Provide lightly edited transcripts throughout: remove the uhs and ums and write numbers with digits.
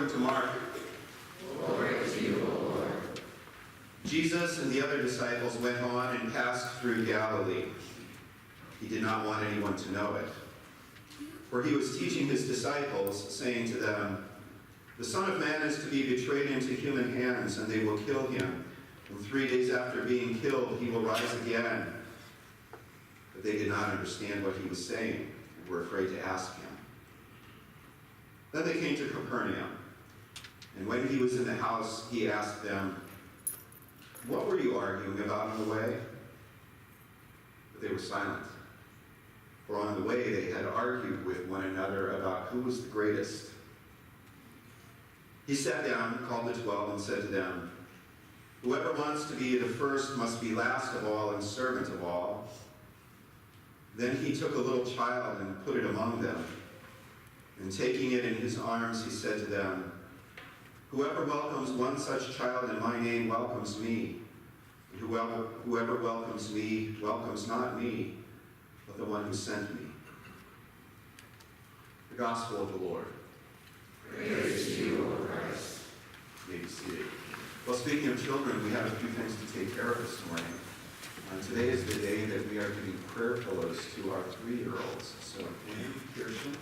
according to Mark. Glory to you, O Lord. Jesus and the other disciples went on and passed through Galilee. He did not want anyone to know it. For he was teaching his disciples, saying to them, "The Son of Man is to be betrayed into human hands, and they will kill him. And 3 days after being killed, he will rise again." But they did not understand what he was saying and were afraid to ask him. Then they came to Capernaum. And when he was in the house, he asked them, "What were you arguing about on the way?" But they were silent. For on the way they had argued with one another about who was the greatest. He sat down, called the 12, and said to them, "Whoever wants to be the first must be last of all and servant of all." Then he took a little child and put it among them. And taking it in his arms, he said to them, "Whoever welcomes one such child in my name welcomes me. And whoever welcomes me welcomes not me, but the one who sent me." The Gospel of the Lord. Praise to you, O Christ. You may be seated. Well, speaking of children, we have a few things to take care of this morning. Today is the day that we are giving prayer pillows to our 3-year-olds. So, Anne, Kirsten,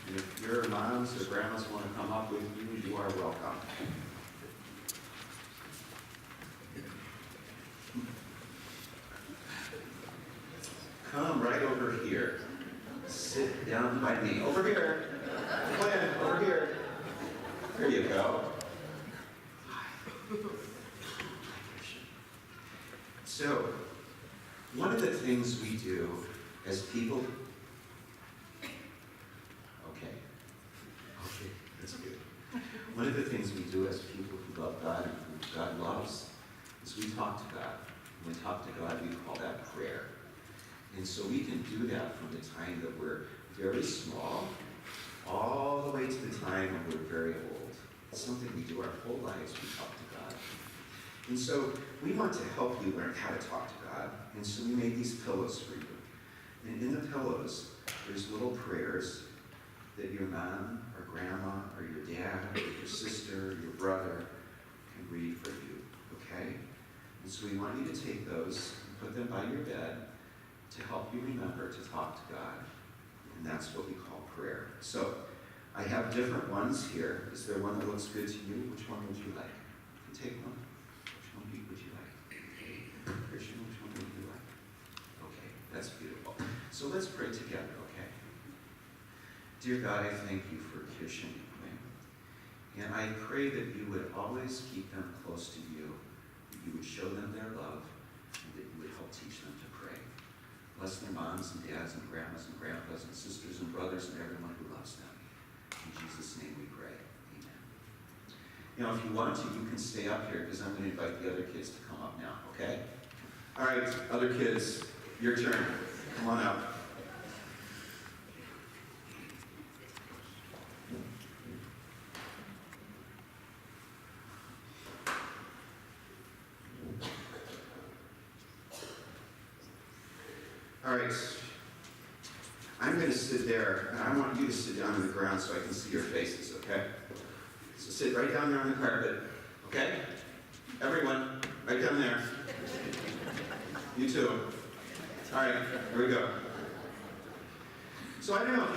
and if your moms or grandmas want to come up with you, you are welcome. Come right over here. Sit down by me. Over here. Glenn, over here. There you go. So, one of the things we do as people... Okay, that's good. One of the things we do as people who love God and who God loves is we talk to God. When we talk to God, we call that prayer. And so we can do that from the time that we're very small, all the way to the time when we're very old. It's something we do our whole lives, we talk to God. And so we want to help you learn how to talk to God. And so we made these pillows for you. And in the pillows, there's little prayers that your mom or grandma or your dad or your sister or your brother can read for you, okay? And so we want you to take those and put them by your bed to help you remember to talk to God. And that's what we call prayer. So I have different ones here. Is there one that looks good to you? Which one would you like? You can take one. Which one would you like? Okay. Christian, which one would you like? Okay, that's beautiful. So let's pray together, okay? Dear God, I thank you for Kirsten and Quinn. And I pray that you would always keep them close to you, that you would show them their love, and that you would help teach them to pray. Bless their moms and dads and grandmas and grandpas and sisters and brothers and everyone who loves them. In Jesus' name we pray. Amen. Now, if you want to, you can stay up here because I'm going to invite the other kids to come up now, okay? All right, other kids, your turn. Come on up. All right, I'm going to sit there, and I want you to sit down on the ground so I can see your faces, okay? So sit right down there on the carpet, okay? Everyone, right down there. You too. All right, here we go. So I don't know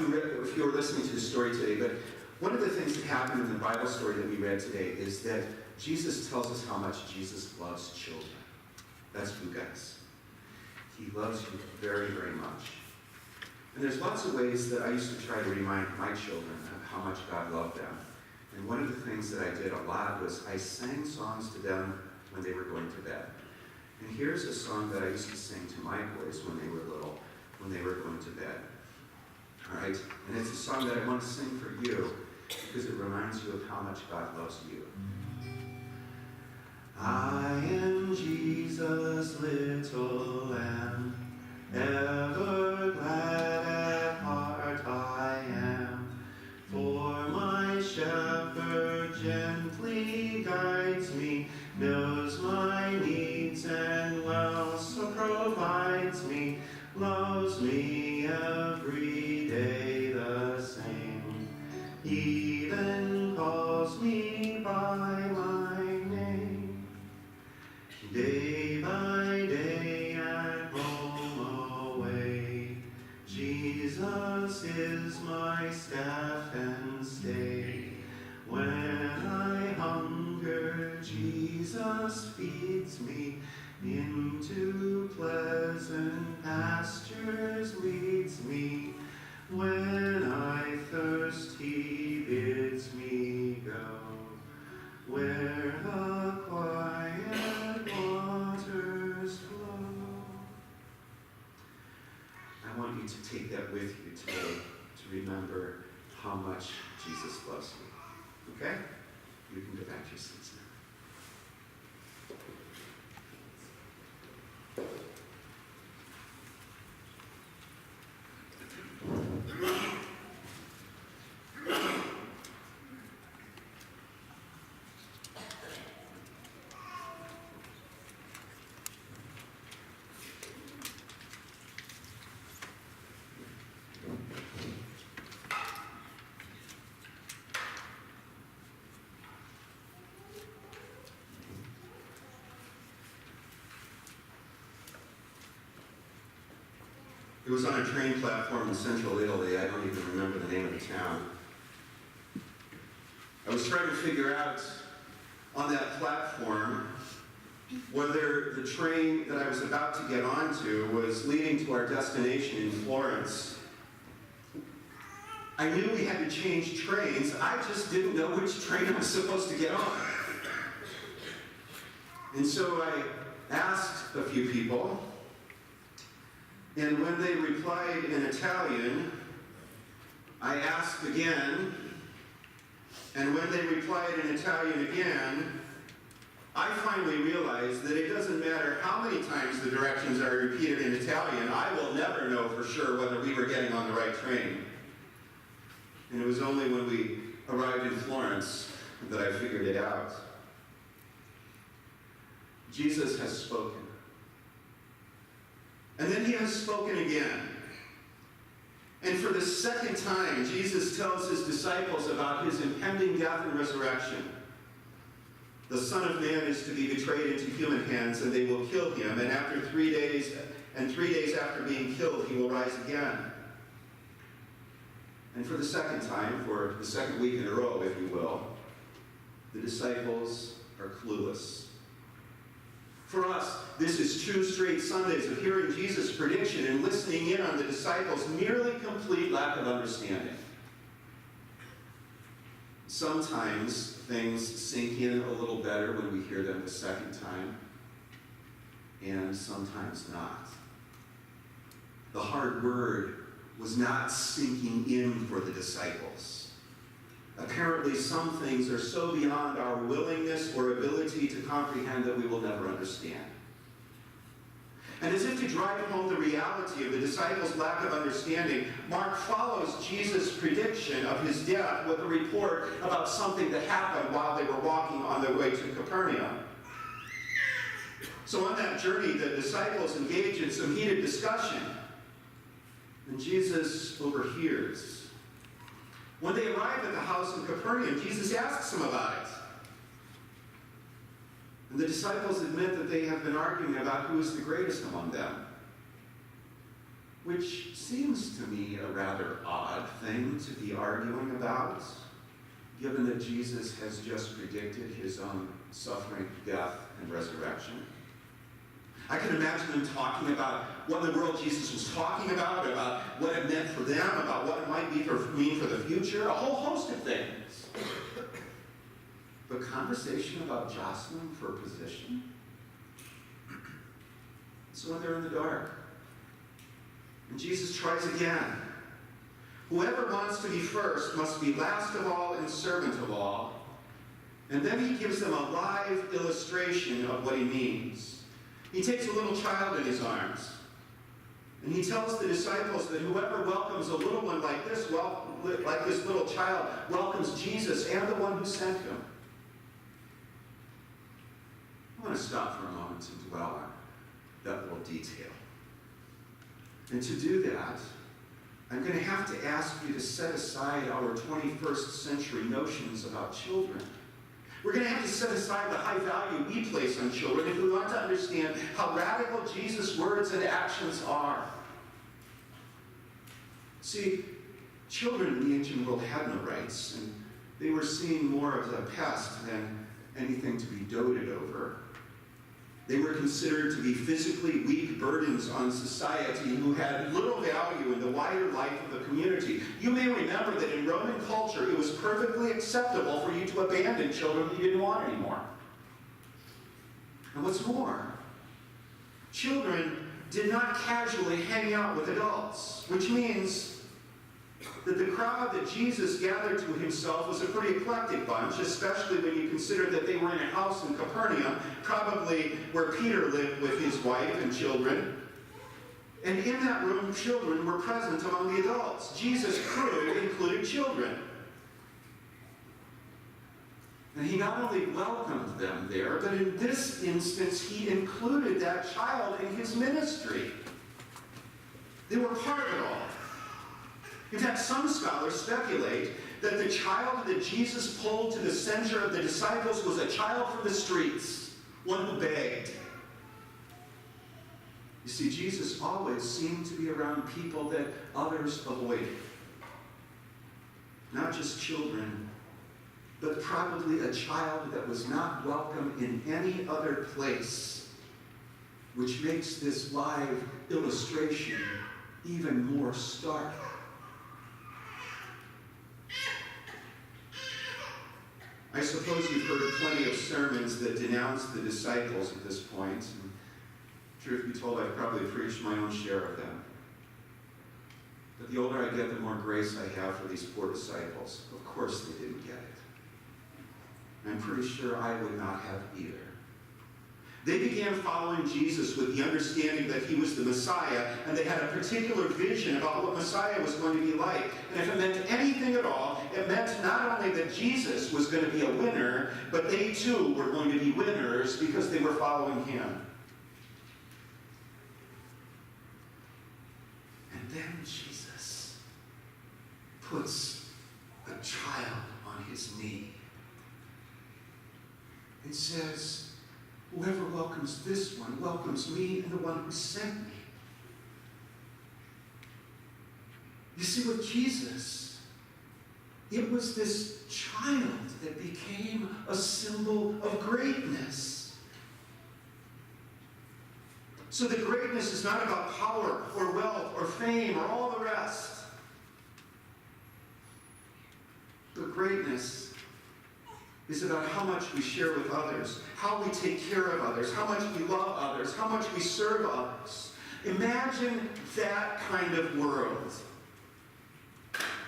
if you were listening to the story today, but one of the things that happened in the Bible story that we read today is that Jesus tells us how much Jesus loves children. That's you guys. He loves you very, very much. And there's lots of ways that I used to try to remind my children of how much God loved them. And one of the things that I did a lot was I sang songs to them when they were going to bed. And here's a song that I used to sing to my boys when they were little, when they were going to bed. All right? And it's a song that I want to sing for you because it reminds you of how much God loves you. I am Jesus' little lamb, ever glad at heart I am, for my shepherd gently guides me, knows my needs and well so provides me, loves me every day the same, even calls me It was on a train platform in central Italy. I don't even remember the name of the town. I was trying to figure out on that platform whether the train that I was about to get onto was leading to our destination in Florence. I knew we had to change trains. I just didn't know which train I was supposed to get on. And so I asked a few people, and when they replied in Italian, I asked again, and when they replied in Italian again, I finally realized that it doesn't matter how many times the directions are repeated in Italian, I will never know for sure whether we were getting on the right train. And it was only when we arrived in Florence that I figured it out. Jesus has spoken. And then he has spoken again. And for the second time, Jesus tells his disciples about his impending death and resurrection. The Son of Man is to be betrayed into human hands, and they will kill him. And after 3 days, and 3 days after being killed, he will rise again. And for the second time, for the second week in a row, if you will, the disciples are clueless. For us, this is 2 straight Sundays of hearing Jesus' prediction and listening in on the disciples' nearly complete lack of understanding. Sometimes things sink in a little better when we hear them the second time, and sometimes not. The hard word was not sinking in for the disciples. Apparently, some things are so beyond our willingness or ability to comprehend that we will never understand. And as if to drive home the reality of the disciples' lack of understanding, Mark follows Jesus' prediction of his death with a report about something that happened while they were walking on their way to Capernaum. So on that journey, the disciples engage in some heated discussion, and Jesus overhears. When they arrive at the house in Capernaum, Jesus asks them about it. And the disciples admit that they have been arguing about who is the greatest among them, which seems to me a rather odd thing to be arguing about, given that Jesus has just predicted his own suffering, death, and resurrection. I can imagine them talking about what in the world Jesus was talking about what it meant for them, about what it might mean for the future, a whole host of things. But conversation about jostling for position? So when they're in the dark, and Jesus tries again. Whoever wants to be first must be last of all and servant of all. And then he gives them a live illustration of what he means. He takes a little child in his arms, and he tells the disciples that whoever welcomes a little one like this little child, welcomes Jesus and the one who sent him. I want to stop for a moment and dwell on that little detail. And to do that, I'm going to have to ask you to set aside our 21st century notions about children. We're going to have to set aside the high value we place on children if we want to understand how radical Jesus' words and actions are. See, children in the ancient world had no rights, and they were seen more as a pest than anything to be doted over. They were considered to be physically weak burdens on society who had little value in the wider life of the community. You may remember that in Roman culture, it was perfectly acceptable for you to abandon children you didn't want anymore. And what's more, children did not casually hang out with adults, which means that the crowd that Jesus gathered to himself was a pretty eclectic bunch, especially when you consider that they were in a house in Capernaum, probably where Peter lived with his wife and children. And in that room, children were present among the adults. Jesus' crew included children. And he not only welcomed them there, but in this instance, he included that child in his ministry. They were part of it all. In fact, some scholars speculate that the child that Jesus pulled to the center of the disciples was a child from the streets, one who begged. You see, Jesus always seemed to be around people that others avoided. Not just children, but probably a child that was not welcome in any other place, which makes this live illustration even more stark. I suppose you've heard plenty of sermons that denounce the disciples at this point. And truth be told, I've probably preached my own share of them. But the older I get, the more grace I have for these poor disciples. Of course they didn't get it. I'm pretty sure I would not have either. They began following Jesus with the understanding that he was the Messiah, and they had a particular vision about what Messiah was going to be like. And if it meant anything at all, it meant not only that Jesus was going to be a winner, but they too were going to be winners because they were following him. And then Jesus puts a child on his knee and says, "Whoever welcomes this one welcomes me and the one who sent me." You see, with Jesus, it was this child that became a symbol of greatness. So the greatness is not about power or wealth or fame or all the rest. But greatness is about how much we share with others, how we take care of others, how much we love others, how much we serve others. Imagine that kind of world.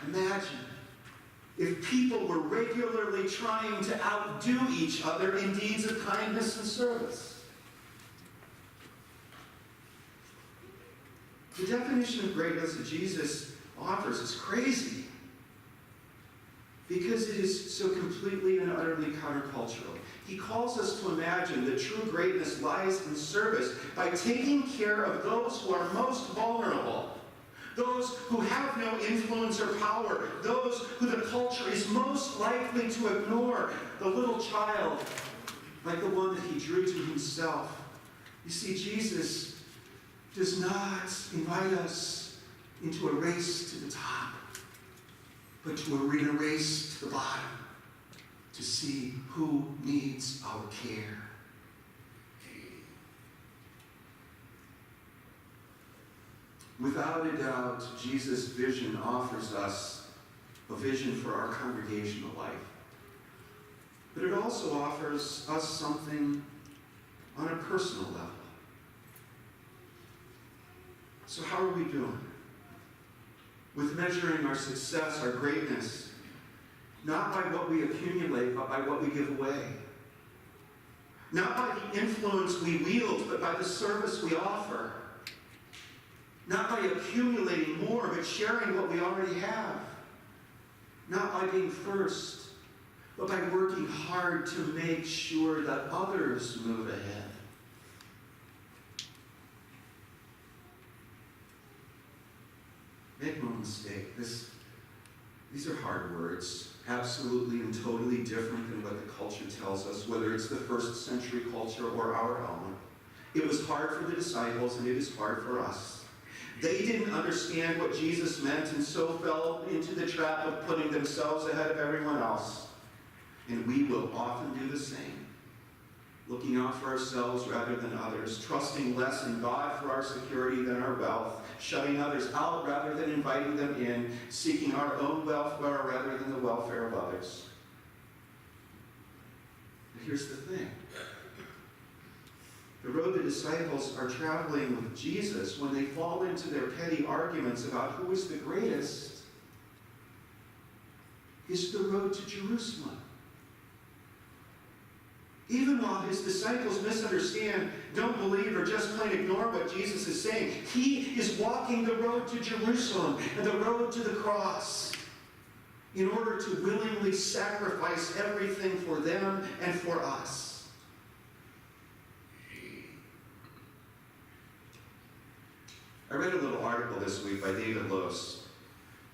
Imagine if people were regularly trying to outdo each other in deeds of kindness and service. The definition of greatness that Jesus offers is crazy, because it is so completely and utterly countercultural. He calls us to imagine that true greatness lies in service by taking care of those who are most vulnerable, those who have no influence or power, those who the culture is most likely to ignore, the little child, like the one that he drew to himself. You see, Jesus does not invite us into a race to the top, but to a race to the bottom, to see who needs our care. Without a doubt, Jesus' vision offers us a vision for our congregational life. But it also offers us something on a personal level. So how are we doing with measuring our success, our greatness, not by what we accumulate, but by what we give away? Not by the influence we wield, but by the service we offer. Not by accumulating more, but sharing what we already have. Not by being first, but by working hard to make sure that others move ahead. Make no mistake, these are hard words, absolutely and totally different than what the culture tells us, whether it's the first century culture or our own. It was hard for the disciples, and it is hard for us. They didn't understand what Jesus meant, and so fell into the trap of putting themselves ahead of everyone else. And we will often do the same, looking out for ourselves rather than others, trusting less in God for our security than our wealth, shutting others out rather than inviting them in, seeking our own welfare rather than the welfare of others. But here's the thing. The road the disciples are traveling with Jesus, when they fall into their petty arguments about who is the greatest, is the road to Jerusalem. Even while his disciples misunderstand, don't believe, or just plain ignore what Jesus is saying, he is walking the road to Jerusalem and the road to the cross in order to willingly sacrifice everything for them and for us. I read a little article this week by David Lose.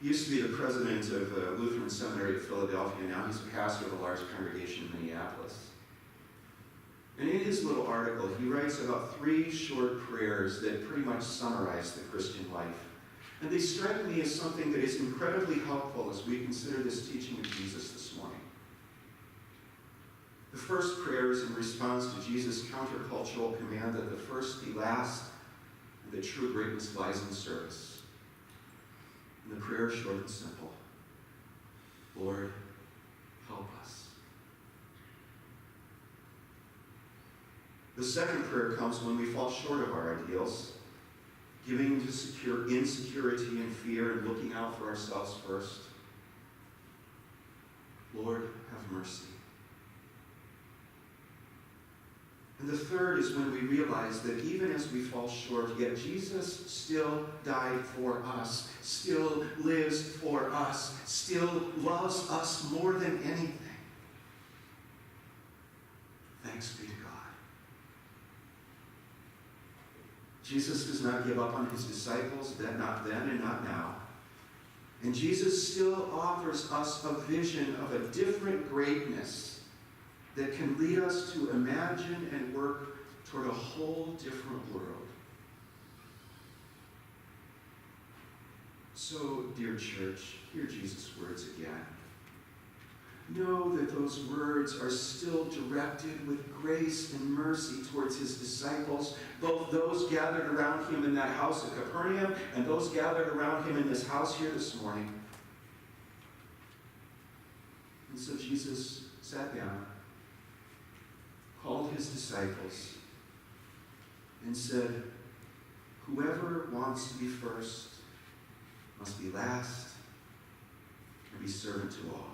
He used to be the president of the Lutheran Seminary of Philadelphia. Now he's a pastor of a large congregation in Minneapolis. And in his little article, he writes about 3 short prayers that pretty much summarize the Christian life. And they strike me as something that is incredibly helpful as we consider this teaching of Jesus this morning. The first prayer is in response to Jesus' countercultural command that the first be last and that true greatness lies in service. And the prayer is short and simple. Lord, help us. The second prayer comes when we fall short of our ideals, giving into insecurity and fear and looking out for ourselves first. Lord, have mercy. And the third is when we realize that even as we fall short, yet Jesus still died for us, still lives for us, still loves us more than anything. Thanks be to God. Jesus does not give up on his disciples, not then and not now. And Jesus still offers us a vision of a different greatness that can lead us to imagine and work toward a whole different world. So, dear church, hear Jesus' words again. Know that those words are still directed with grace and mercy towards his disciples, both those gathered around him in that house at Capernaum and those gathered around him in this house here this morning. And so Jesus sat down, called his disciples, and said, whoever wants to be first must be last and be servant to all.